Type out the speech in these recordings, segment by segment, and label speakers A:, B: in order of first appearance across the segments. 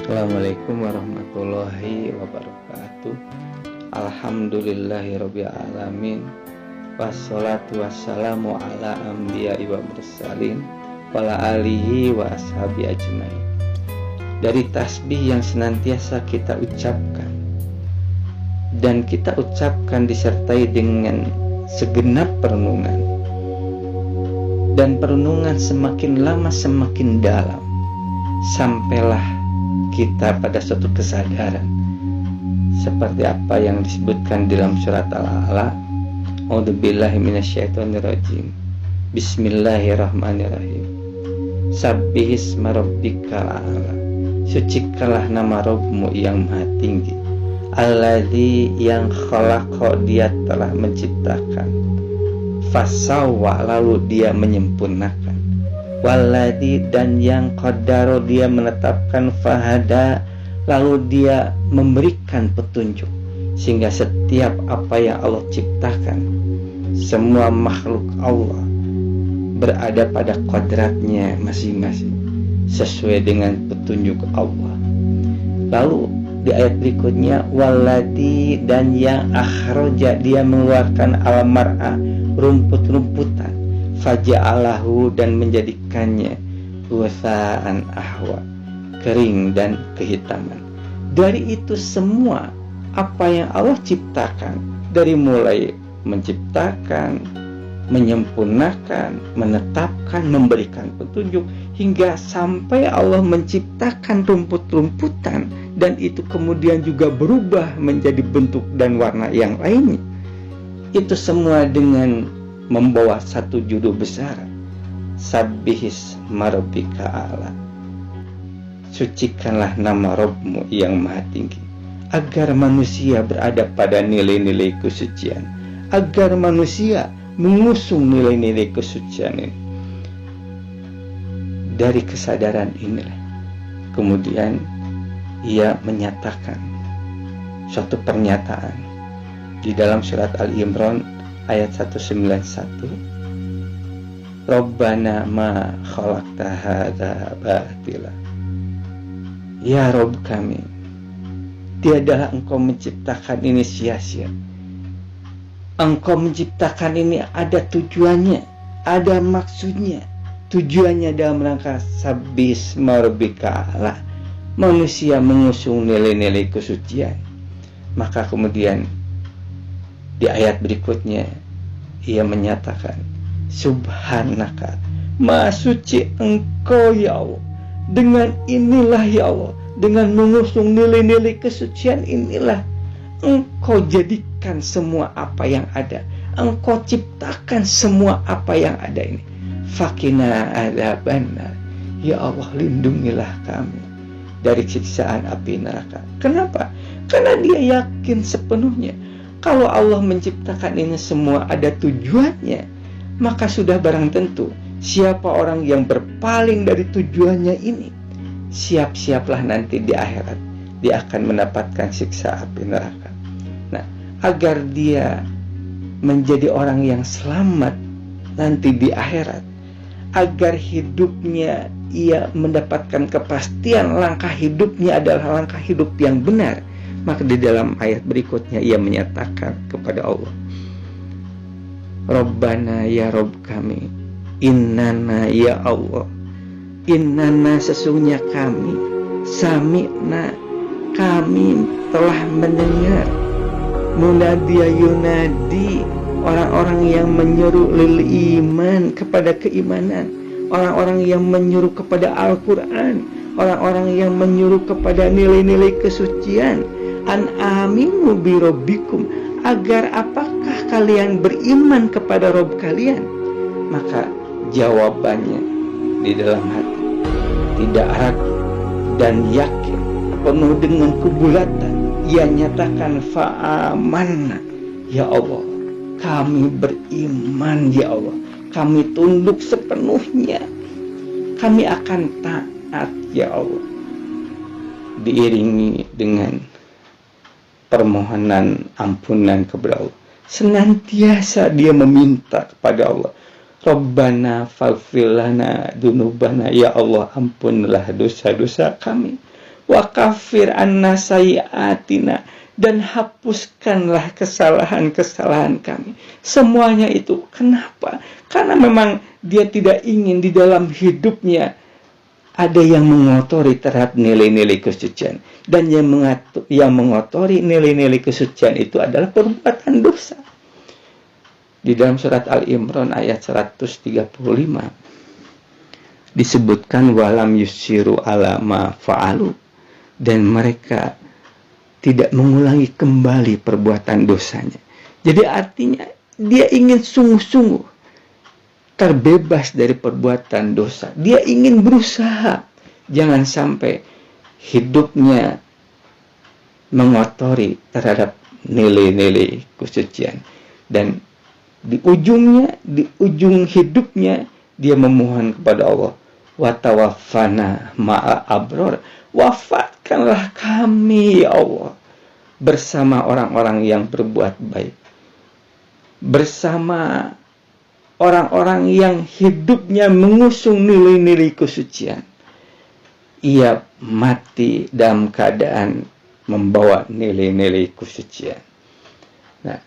A: Assalamualaikum warahmatullahi wabarakatuh. Alhamdulillahirabbil alamin. Wassalatu wassalamu ala anbiya'i wa mursalin wala alihi wa ashabi ajmain. Dari tasbih yang senantiasa kita ucapkan dan kita ucapkan disertai dengan segenap perenungan, dan perenungan semakin lama semakin dalam, sampailah kita pada suatu kesadaran seperti apa yang disebutkan dalam surat Al-A'la. A'udzubillahi minasyaitonirrajim. Bismillahirrahmanirrahim. Sabbihisma rabbikal a'la. Sucikanlah nama Rabbmu yang maha tinggi. Alladzi yang khalaqa, dia telah menciptakan. Fasawwa, lalu dia menyempurnakan. Walladzi, dan yang qadaro, dia menetapkan. Fahada, lalu dia memberikan petunjuk. Sehingga setiap apa yang Allah ciptakan, semua makhluk Allah berada pada kodratnya masing-masing sesuai dengan petunjuk Allah. Lalu di ayat berikutnya, walladzi, dan yang akhraja, dia mengeluarkan al-mar'a, rumput-rumputan, faja'alahu, dan menjadikannya ghusaan ahwa, kering dan kehitaman. Dari itu semua apa yang Allah ciptakan, dari mulai menciptakan, menyempurnakan, menetapkan, memberikan petunjuk, hingga sampai Allah menciptakan rumput-rumputan, dan itu kemudian juga berubah menjadi bentuk dan warna yang lainnya. Itu semua dengan membawa satu judul besar, Sabbihisma rabbikal a'la. Sucikanlah nama Rabbmu yang maha tinggi, agar manusia berada pada nilai-nilai kesucian, agar manusia mengusung nilai-nilai kesucian ini. Dari kesadaran inilah kemudian ia menyatakan suatu pernyataan di dalam surat Al-Imran ayat 191, Rabbana ma khalaqta hadza batila. Ya Rabb kami, tiadalah Engkau menciptakan ini sia-sia. Engkau menciptakan ini ada tujuannya, ada maksudnya. Tujuannya dalam rangka sabbihisma rabbikal a'la, manusia mengusung nilai-nilai kesucian. Maka kemudian di ayat berikutnya ia menyatakan, Subhanaka, maha suci Engkau ya Allah. Dengan inilah ya Allah, dengan mengusung nilai-nilai kesucian inilah Engkau jadikan semua apa yang ada, Engkau ciptakan semua apa yang ada ini. Fakina adzabannar, ya Allah, lindungilah kami dari siksaan api neraka. Kenapa? Karena dia yakin sepenuhnya kalau Allah menciptakan ini semua ada tujuannya, maka sudah barang tentu siapa orang yang berpaling dari tujuannya ini, siap-siaplah nanti di akhirat dia akan mendapatkan siksa api neraka. Nah, agar dia menjadi orang yang selamat nanti di akhirat, agar hidupnya ia mendapatkan kepastian langkah hidupnya adalah langkah hidup yang benar, maka di dalam ayat berikutnya ia menyatakan kepada Allah, Rabbana, ya Rabb kami, innana, ya Allah, innana, sesungguhnya kami, sami'na, kami telah mendengar, munadiya yunadi, orang-orang yang menyeru lil iman, kepada keimanan, orang-orang yang menyeru kepada Al-Quran, orang-orang yang menyeru kepada nilai-nilai kesucian, an aminu bi rabbikum, agar apakah kalian beriman kepada Rabb kalian. Maka jawabannya di dalam hati tidak ragu dan yakin, penuh dengan kebulatan, ia nyatakan fa'amanna, ya Allah, kami beriman ya Allah, kami tunduk sepenuhnya, kami akan taat ya Allah. Diiringi dengan permohonan ampunan kepada Allah, senantiasa dia meminta kepada Allah, Rabbana faghfir lana dzunubana, ya Allah ampunilah dosa-dosa kami, wa kafir anna sayyi'atina, dan hapuskanlah kesalahan-kesalahan kami. Semuanya itu kenapa? Karena memang dia tidak ingin di dalam hidupnya ada yang mengotori terhadap nilai-nilai kesucian. Dan yang mengotori nilai-nilai kesucian itu adalah perbuatan dosa. Di dalam surat Al-Imran ayat 135 disebutkan walam yusiru ala ma fa'alu, dan mereka tidak mengulangi kembali perbuatan dosanya. Jadi artinya dia ingin sungguh-sungguh terbebas dari perbuatan dosa. Dia ingin berusaha jangan sampai hidupnya mengotori terhadap nilai-nilai kesucian. Dan di ujung hidupnya dia memohon kepada Allah, wa tawaffana ma'a abror, wafatkanlah kami ya Allah bersama orang-orang yang berbuat baik, bersama orang-orang yang hidupnya mengusung nilai-nilai kesucian. Ia mati dalam keadaan membawa nilai-nilai kesucian. Nah,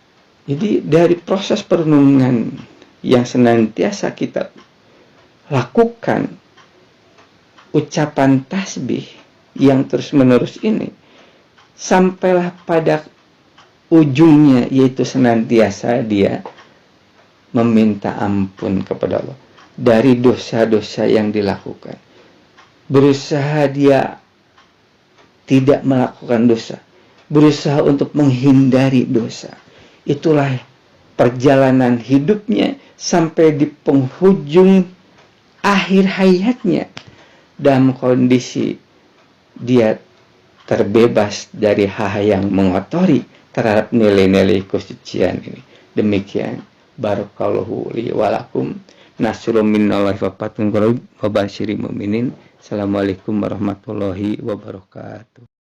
A: jadi dari proses perenungan yang senantiasa kita lakukan, ucapan tasbih yang terus-menerus ini, sampailah pada ujungnya, yaitu senantiasa dia meminta ampun kepada Allah dari dosa-dosa yang dilakukan. Berusaha dia tidak melakukan dosa, berusaha untuk menghindari dosa. Itulah perjalanan hidupnya sampai di penghujung akhir hayatnya dalam kondisi dia terbebas dari hal yang mengotori terhadap nilai-nilai kesucian ini. Demikian, barakallahu li wa lakum, nasrun minallahi wa fatun qarib wa basyiril mu'minin. Assalamualaikum warahmatullahi wabarakatuh.